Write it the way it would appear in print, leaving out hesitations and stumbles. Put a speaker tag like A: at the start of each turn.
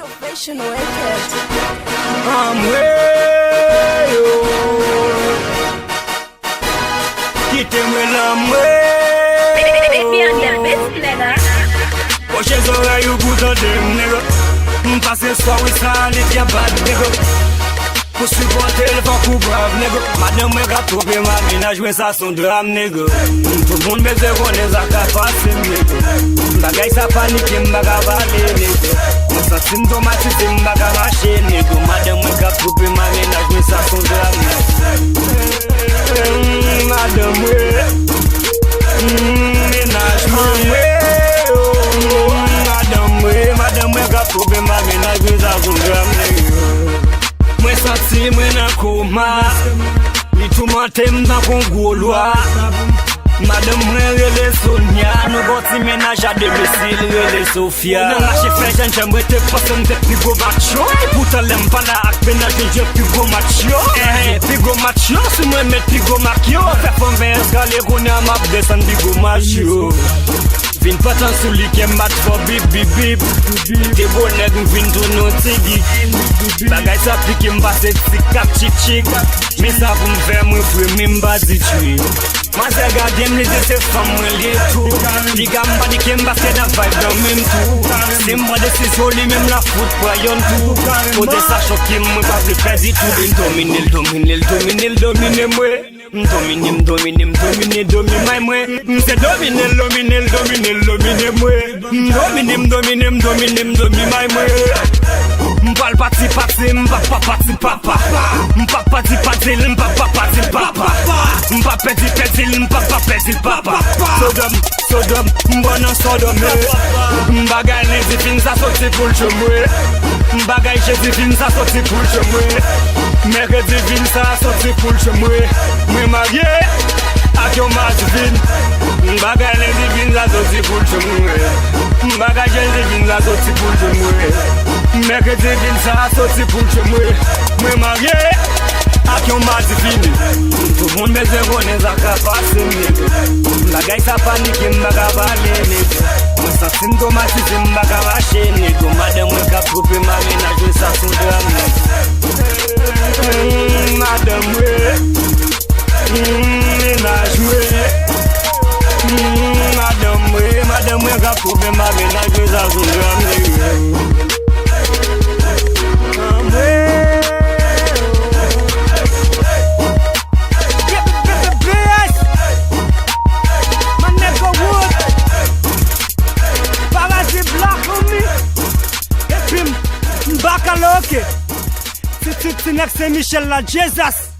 A: Innovation Records.
B: I'm way, quittez-moi la Poche oreilles au bout de nègre. M'passe soir oui ça les dia bad nègre. Pour supporter le vent coup brave nègre. Madame me gâte trop bien ma ménage mais ça son drame nègre. Tout le monde me zéro les acas passés nègre. Bagay ça panique m'baga valer nègre. Mon ça symptomatique m'baga marcher nègre. Madame me gâte trop bien ma ménage mais ça son drame nègre. Madame ménage Madame me gâte trop bien ma ménage mais ça son drame nègre. Moi senti moi nan coma. Li tout matin dans Congolois. Madame moi relé Sonia. Nous bâti ménage à domicile relé Sophia. Nan marché fait jeune j'aimerais te passer de plus gros macho. Pourtant l'aime pas la ak ménage je plus gros macho. Plus gros macho si moi mettre plus gros maquio. Fait femme vers escalier qu'on a map descendre plus gros macho. Vin patan sou li ke mat for bip bip bip. Te bonek vin tou nou tigi. Bagay sa piki mbase tik kap chik chik. Mi sa pou mfe mwen fwe mi mbazi chui. Mase gade m li de se fam mwen li tou. Di gamba di ke mbase da vibe dan mim tou. Se mwa de se soli mem la foot kwa yon tou. Kote sa choki mwen pa vle pezi tou. Domine mwe. Domine may mwe. Mse domine mwe. Domine may mwe. M'pal pati pati, m'papa pati papa. M'papa pati pati, m'papa pati papa. M'papa peti peti, m'papa peti papa. Sodom, m'bona Sodom. M'bagay les zifin sa soti pou l'chemwe. M'bagay chez zifin sa soti pou l'chemwe. Mère zifin sa soti pou l'chemwe. M'e marié ak yon ma zifin. M'bagay les zifin sa soti pou l'chemwe. M'bagay chez zifin sa soti pou l'chemwe. Mère zifin sa soti pou l'chemwe. M'e marié ak yon ma zifin. Tout le monde me zéro les acas passés nègre. Bagay sa panique m'baga valer nègre. Moi ça symptomatique m'baga marcher nègre. Madame me cap trop ma ménage ça son drame nègre. Madame ménage Madame me cap trop ma ménage ça son drame nègre. Bacaloque, c'est Michel la Jesus.